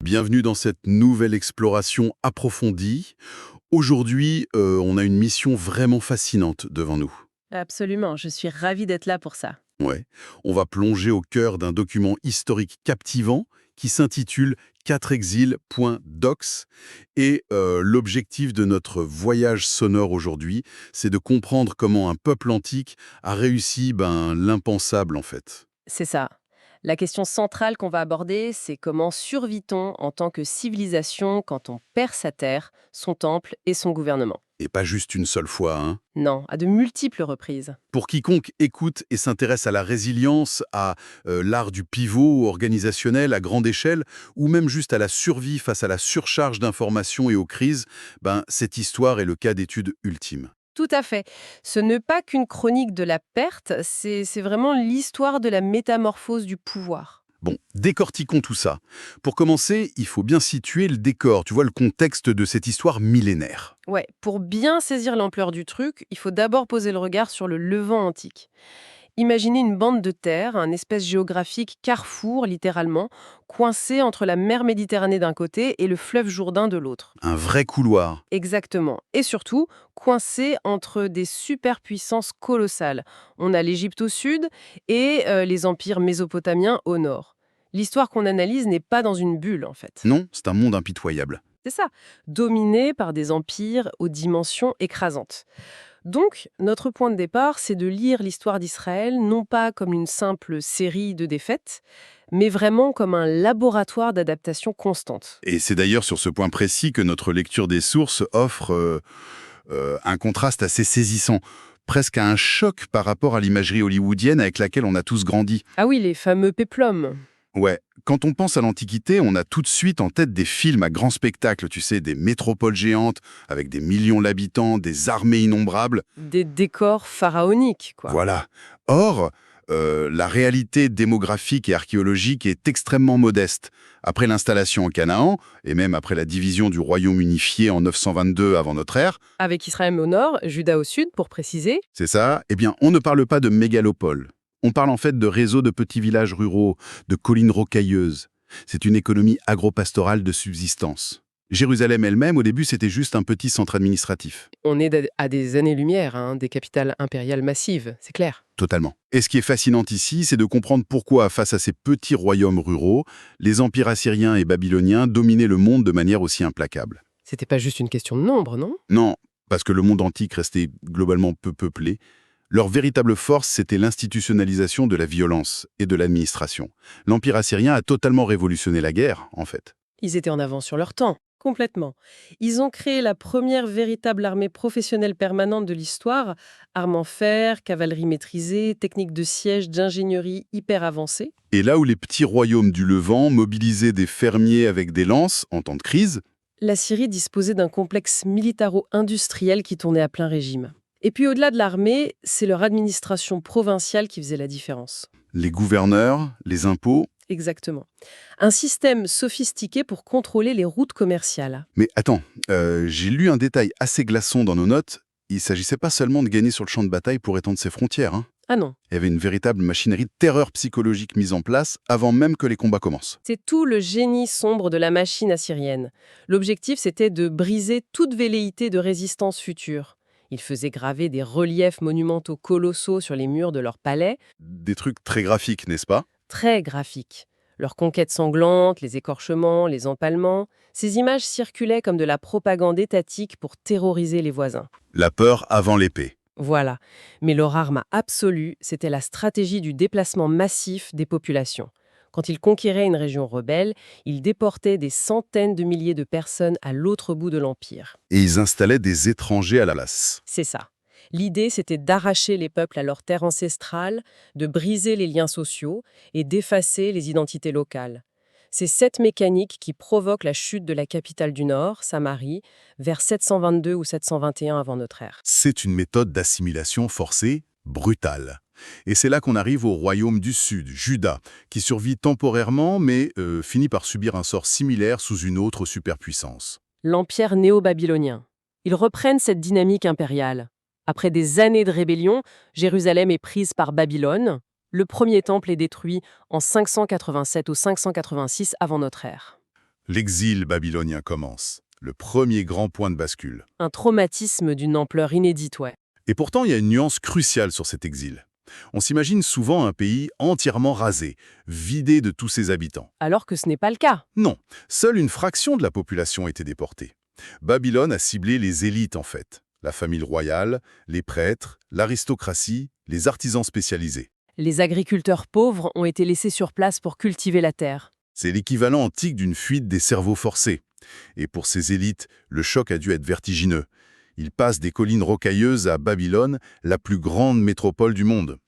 Bienvenue dans cette nouvelle exploration approfondie. Aujourd'hui, on a une mission vraiment fascinante devant nous. Absolument, je suis ravie d'être là pour ça. Ouais. On va plonger au cœur d'un document historique captivant qui s'intitule 4exils.docs. Et l'objectif de notre voyage sonore aujourd'hui, c'est de comprendre comment un peuple antique a réussi l'impensable en fait. C'est ça. La question centrale qu'on va aborder, c'est comment survit-on en tant que civilisation quand on perd sa terre, son temple et son gouvernement. Et pas juste une seule fois, hein. Non, à de multiples reprises. Pour quiconque écoute et s'intéresse à la résilience, à l'art du pivot organisationnel à grande échelle, ou même juste à la survie face à la surcharge d'informations et aux crises, cette histoire est le cas d'étude ultime. Tout à fait. Ce n'est pas qu'une chronique de la perte, c'est vraiment l'histoire de la métamorphose du pouvoir. Bon, décortiquons tout ça. Pour commencer, il faut bien situer le décor, tu vois, le contexte de cette histoire millénaire. Ouais, pour bien saisir l'ampleur du truc, il faut d'abord poser le regard sur le Levant antique. Imaginez une bande de terre, un espace géographique carrefour littéralement, coincé entre la mer Méditerranée d'un côté et le fleuve Jourdain de l'autre. Un vrai couloir. Exactement. Et surtout, coincé entre des superpuissances colossales. On a l'Égypte au sud et les empires mésopotamiens au nord. L'histoire qu'on analyse n'est pas dans une bulle, en fait. Non, c'est un monde impitoyable. C'est ça, dominé par des empires aux dimensions écrasantes. Donc, notre point de départ, c'est de lire l'histoire d'Israël non pas comme une simple série de défaites, mais vraiment comme un laboratoire d'adaptation constante. Et c'est d'ailleurs sur ce point précis que notre lecture des sources offre un contraste assez saisissant, presque un choc par rapport à l'imagerie hollywoodienne avec laquelle on a tous grandi. Ah oui, les fameux péplums. Ouais, quand on pense à l'Antiquité, on a tout de suite en tête des films à grand spectacle, tu sais, des métropoles géantes avec des millions d'habitants, des armées innombrables. Des décors pharaoniques, quoi. Voilà. Or, la réalité démographique et archéologique est extrêmement modeste. Après l'installation en Canaan, et même après la division du royaume unifié en 922 avant notre ère, Avec Israël au nord, Juda au sud, pour préciser. c'est ça, eh bien, on ne parle pas de mégalopole. On parle en fait de réseaux de petits villages ruraux, de collines rocailleuses. C'est une économie agro-pastorale de subsistance. Jérusalem elle-même, au début, c'était juste un petit centre administratif. On est à des années-lumière, hein, des capitales impériales massives, c'est clair. Totalement. Et ce qui est fascinant ici, c'est de comprendre pourquoi, face à ces petits royaumes ruraux, les empires assyriens et babyloniens dominaient le monde de manière aussi implacable. C'était pas juste une question de nombre, non? Non, parce que le monde antique restait globalement peu peuplé. Leur véritable force, c'était l'institutionnalisation de la violence et de l'administration. L'Empire assyrien a totalement révolutionné la guerre, en fait. Ils étaient en avance sur leur temps. Complètement. Ils ont créé la première véritable armée professionnelle permanente de l'histoire, armes en fer, cavalerie maîtrisée, techniques de siège, d'ingénierie hyper avancées. Et là où les petits royaumes du Levant mobilisaient des fermiers avec des lances en temps de crise, La Syrie disposait d'un complexe militaro-industriel qui tournait à plein régime. Et puis au-delà de l'armée, c'est leur administration provinciale qui faisait la différence. les gouverneurs, les impôts. Exactement. Un système sophistiqué pour contrôler les routes commerciales. Mais attends, j'ai lu un détail assez glaçant dans nos notes. Il ne s'agissait pas seulement de gagner sur le champ de bataille pour étendre ses frontières, hein. Ah non, Il y avait une véritable machinerie de terreur psychologique mise en place avant même que les combats commencent. c'est tout le génie sombre de la machine assyrienne. L'objectif, c'était de briser toute velléité de résistance future. Ils faisaient graver des reliefs monumentaux colossaux sur les murs de leur palais, Des trucs très graphiques, n'est-ce pas? très graphiques. Leurs conquêtes sanglantes, les écorchements, les empalements, ces images circulaient comme de la propagande étatique pour terroriser les voisins. La peur avant l'épée. Voilà. Mais leur arme absolue, c'était la stratégie du déplacement massif des populations. Quand ils conquéraient une région rebelle, ils déportaient des centaines de milliers de personnes à l'autre bout de l'Empire. Et ils installaient des étrangers à la place. C'est ça. L'idée, c'était d'arracher les peuples à leur terre ancestrale, de briser les liens sociaux et d'effacer les identités locales. C'est cette mécanique qui provoque la chute de la capitale du Nord, Samarie, vers 722 ou 721 avant notre ère. C'est une méthode d'assimilation forcée, brutale. Et c'est là qu'on arrive au royaume du Sud, Juda, qui survit temporairement, mais finit par subir un sort similaire sous une autre superpuissance. L'empire néo-babylonien. Ils reprennent cette dynamique impériale. Après des années de rébellion, Jérusalem est prise par Babylone. Le premier temple est détruit en 587 ou 586 avant notre ère. L'exil babylonien commence, le premier grand point de bascule. Un traumatisme d'une ampleur inédite, ouais. Et pourtant, il y a une nuance cruciale sur cet exil. On s'imagine souvent un pays entièrement rasé, vidé de tous ses habitants. Alors que ce n'est pas le cas. Non, seule une fraction de la population était déportée. Babylone a ciblé les élites en fait. La famille royale, les prêtres, l'aristocratie, les artisans spécialisés. Les agriculteurs pauvres ont été laissés sur place pour cultiver la terre. C'est l'équivalent antique d'une fuite des cerveaux forcés. Et pour ces élites, le choc a dû être vertigineux. Ils passent des collines rocailleuses à Babylone, la plus grande métropole du monde.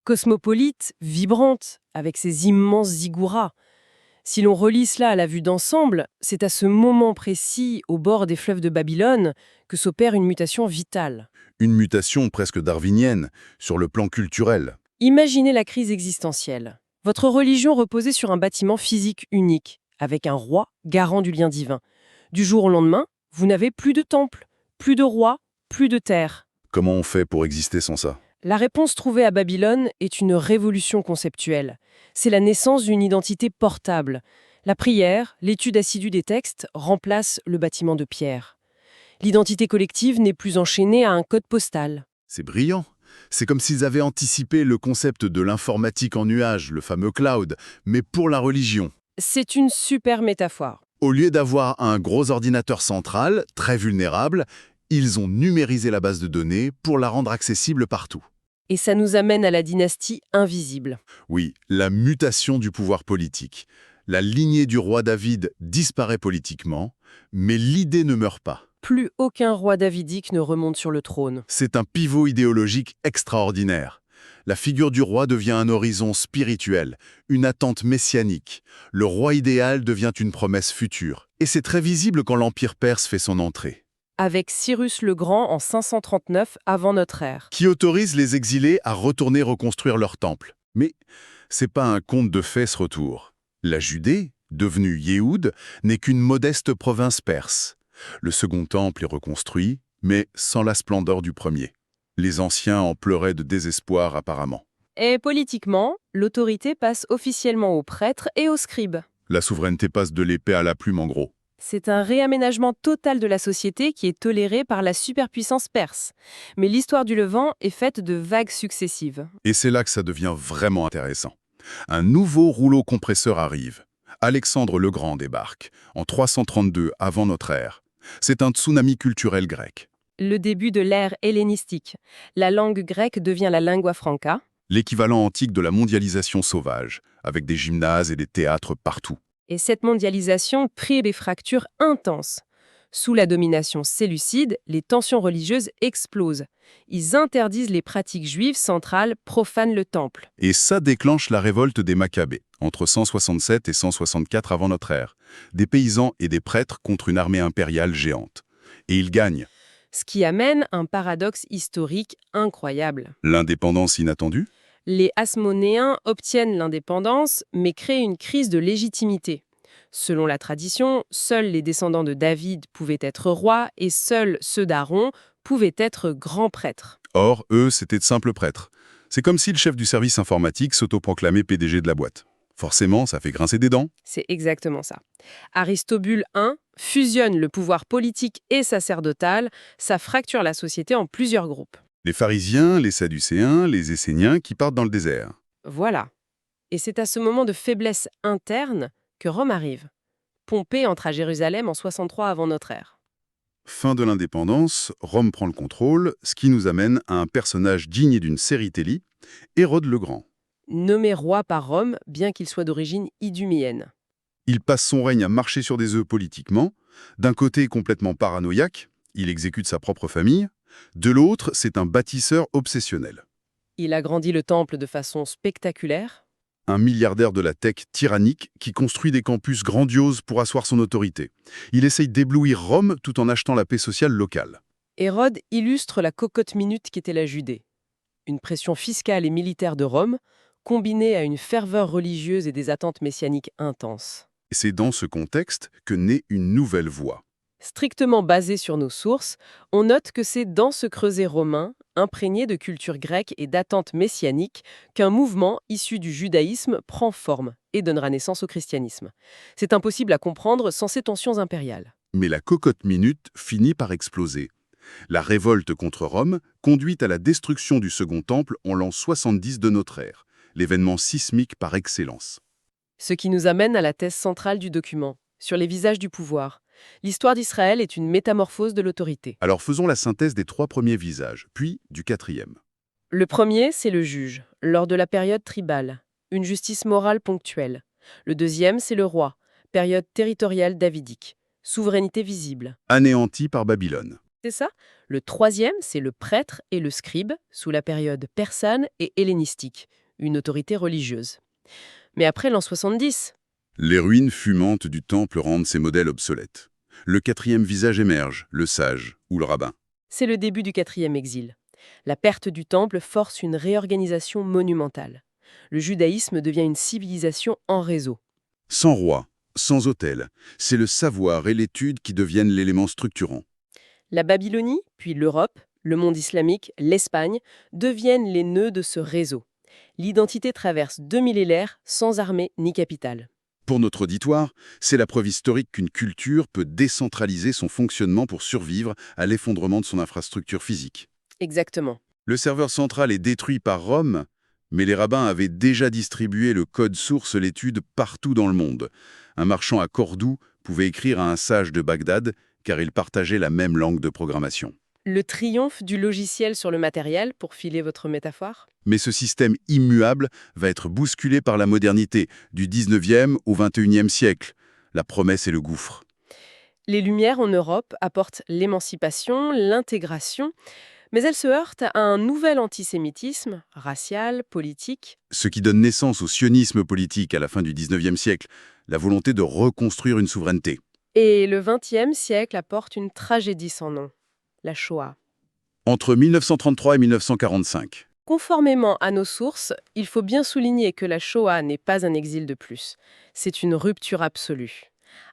Cosmopolite, vibrante, avec ses immenses ziggourats. Si l'on relie cela à la vue d'ensemble, c'est à ce moment précis, au bord des fleuves de Babylone, que s'opère une mutation vitale. Une mutation presque darwinienne, sur le plan culturel. Imaginez la crise existentielle. Votre religion reposait sur un bâtiment physique unique, avec un roi garant du lien divin. Du jour au lendemain, vous n'avez plus de temple, plus de roi, plus de terre. Comment on fait pour exister sans ça? La réponse trouvée à Babylone est une révolution conceptuelle. C'est la naissance d'une identité portable. La prière, l'étude assidue des textes, remplace le bâtiment de pierre. L'identité collective n'est plus enchaînée à un code postal. C'est brillant. C'est comme s'ils avaient anticipé le concept de l'informatique en nuage, le fameux cloud, mais pour la religion. C'est une super métaphore. Au lieu d'avoir un gros ordinateur central, très vulnérable, ils ont numérisé la base de données pour la rendre accessible partout. Et ça nous amène à la dynastie invisible. Oui, la mutation du pouvoir politique. La lignée du roi David disparaît politiquement, mais l'idée ne meurt pas. Plus aucun roi davidique ne remonte sur le trône. C'est un pivot idéologique extraordinaire. La figure du roi devient un horizon spirituel, une attente messianique. Le roi idéal devient une promesse future. Et c'est très visible quand l'Empire perse fait son entrée, Avec Cyrus le Grand en 539 avant notre ère. qui autorise les exilés à retourner reconstruire leur temple. Mais c'est pas un conte de fées ce retour. La Judée, devenue Yéhoud, n'est qu'une modeste province perse. Le second temple est reconstruit, mais sans la splendeur du premier. Les anciens en pleuraient de désespoir apparemment. Et politiquement, l'autorité passe officiellement aux prêtres et aux scribes. La souveraineté passe de l'épée à la plume en gros. C'est un réaménagement total de la société qui est toléré par la superpuissance perse. Mais l'histoire du Levant est faite de vagues successives. Et c'est là que ça devient vraiment intéressant. Un nouveau rouleau compresseur arrive. Alexandre le Grand débarque, en 332 avant notre ère. C'est un tsunami culturel grec. Le début de l'ère hellénistique. La langue grecque devient la lingua franca. L'équivalent antique de la mondialisation sauvage, avec des gymnases et des théâtres partout. Et cette mondialisation crée des fractures intenses. Sous la domination séleucide, les tensions religieuses explosent. Ils interdisent les pratiques juives centrales, profanent le temple. Et ça déclenche la révolte des Maccabées, entre 167 et 164 avant notre ère. Des paysans et des prêtres contre une armée impériale géante. Et ils gagnent. Ce qui amène un paradoxe historique incroyable. L'indépendance inattendue? Les Hasmonéens obtiennent l'indépendance, mais créent une crise de légitimité. Selon la tradition, seuls les descendants de David pouvaient être rois et seuls ceux d'Aaron pouvaient être grands prêtres. Or, eux, c'étaient de simples prêtres. C'est comme si le chef du service informatique s'autoproclamait PDG de la boîte. Forcément, ça fait grincer des dents. C'est exactement ça. Aristobule I fusionne le pouvoir politique et sacerdotal, ça fracture la société en plusieurs groupes. Les pharisiens, les sadducéens, les esséniens qui partent dans le désert. Voilà. Et c'est à ce moment de faiblesse interne que Rome arrive. Pompée entre à Jérusalem en 63 avant notre ère. Fin de l'indépendance, Rome prend le contrôle, ce qui nous amène à un personnage digne d'une série télé, Hérode le Grand. Nommé roi par Rome, bien qu'il soit d'origine iduméenne. Il passe son règne à marcher sur des œufs politiquement. D'un côté, complètement paranoïaque, il exécute sa propre famille. De l'autre, c'est un bâtisseur obsessionnel. Il agrandit le temple de façon spectaculaire. Un milliardaire de la tech tyrannique qui construit des campus grandioses pour asseoir son autorité. Il essaye d'éblouir Rome tout en achetant la paix sociale locale. Hérode illustre la cocotte minute qu'était la Judée. Une pression fiscale et militaire de Rome, combinée à une ferveur religieuse et des attentes messianiques intenses. Et c'est dans ce contexte que naît une nouvelle voie. Strictement basée sur nos sources, on note que c'est dans ce creuset romain, imprégné de culture grecque et d'attentes messianiques, qu'un mouvement issu du judaïsme prend forme et donnera naissance au christianisme. C'est impossible à comprendre sans ces tensions impériales. Mais la cocotte minute finit par exploser. La révolte contre Rome conduit à la destruction du Second Temple en l'an 70 de notre ère, l'événement sismique par excellence. Ce qui nous amène à la thèse centrale du document, sur les visages du pouvoir. L'histoire d'Israël est une métamorphose de l'autorité. Alors faisons la synthèse des 3 premiers visages, puis du 4e. Le premier, c'est le juge, lors de la période tribale, une justice morale ponctuelle. Le deuxième, c'est le roi, période territoriale davidique, souveraineté visible. Anéanti par Babylone. C'est ça? Le troisième, c'est le prêtre et le scribe, sous la période persane et hellénistique, une autorité religieuse. Mais après l'an 70, Les ruines fumantes du temple rendent ces modèles obsolètes. Le 4e visage émerge, le sage ou le rabbin. c'est le début du 4e exil. La perte du temple force une réorganisation monumentale. Le judaïsme devient une civilisation en réseau. Sans roi, sans autel, c'est le savoir et l'étude qui deviennent l'élément structurant. La Babylonie, puis l'Europe, le monde islamique, l'Espagne, deviennent les nœuds de ce réseau. L'identité traverse 2 millénaires sans armée ni capitale. Pour notre auditoire, c'est la preuve historique qu'une culture peut décentraliser son fonctionnement pour survivre à l'effondrement de son infrastructure physique. Exactement. Le serveur central est détruit par Rome, mais les rabbins avaient déjà distribué le code source l'étude partout dans le monde. Un marchand à Cordoue pouvait écrire à un sage de Bagdad, car ils partageaient la même langue de programmation. Le triomphe du logiciel sur le matériel, pour filer votre métaphore? Mais ce système immuable va être bousculé par la modernité, du 19e au 21e siècle. La promesse est le gouffre. Les Lumières en Europe apportent l'émancipation, l'intégration, mais elles se heurtent à un nouvel antisémitisme, racial, politique. Ce qui donne naissance au sionisme politique à la fin du 19e siècle, la volonté de reconstruire une souveraineté. Et le XXe siècle apporte une tragédie sans nom, la Shoah. Entre 1933 et 1945. Conformément à nos sources, il faut bien souligner que la Shoah n'est pas un exil de plus. C'est une rupture absolue.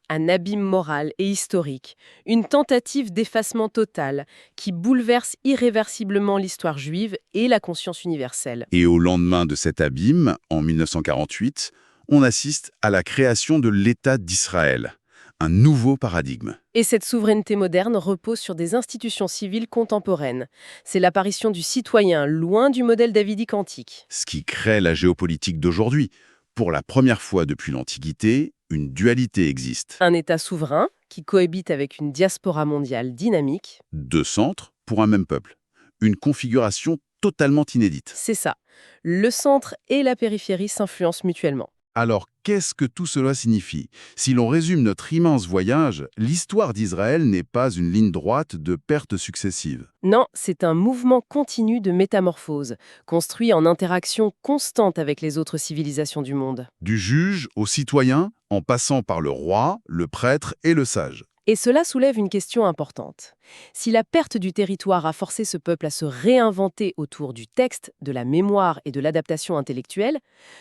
Un abîme moral et historique, une tentative d'effacement total qui bouleverse irréversiblement l'histoire juive et la conscience universelle. Et au lendemain de cet abîme, en 1948, on assiste à la création de l'État d'Israël, un nouveau paradigme. Et cette souveraineté moderne repose sur des institutions civiles contemporaines. C'est l'apparition du citoyen, loin du modèle davidique antique. Ce qui crée la géopolitique d'aujourd'hui. Pour la première fois depuis l'Antiquité, une dualité existe. Un État souverain qui cohabite avec une diaspora mondiale dynamique. 2 centres pour un même peuple. Une configuration totalement inédite. C'est ça. Le centre et la périphérie s'influencent mutuellement. Alors, qu'est-ce que tout cela signifie? Si l'on résume notre immense voyage, l'histoire d'Israël n'est pas une ligne droite de pertes successives. Non, c'est un mouvement continu de métamorphose, construit en interaction constante avec les autres civilisations du monde. Du juge au citoyen, en passant par le roi, le prêtre et le sage. Et cela soulève une question importante. Si la perte du territoire a forcé ce peuple à se réinventer autour du texte, de la mémoire et de l'adaptation intellectuelle,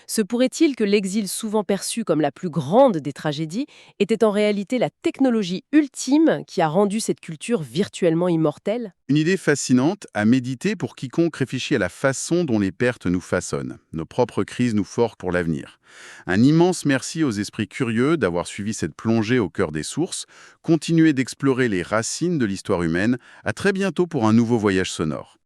se pourrait-il que l'exil souvent perçu comme la plus grande des tragédies était en réalité la technologie ultime qui a rendu cette culture virtuellement immortelle? Une idée fascinante à méditer pour quiconque réfléchit à la façon dont les pertes nous façonnent. Nos propres crises nous forgent pour l'avenir. Un immense merci aux esprits curieux d'avoir suivi cette plongée au cœur des sources. Continuez d'explorer les racines de l'histoire humaine. À très bientôt pour un nouveau voyage sonore.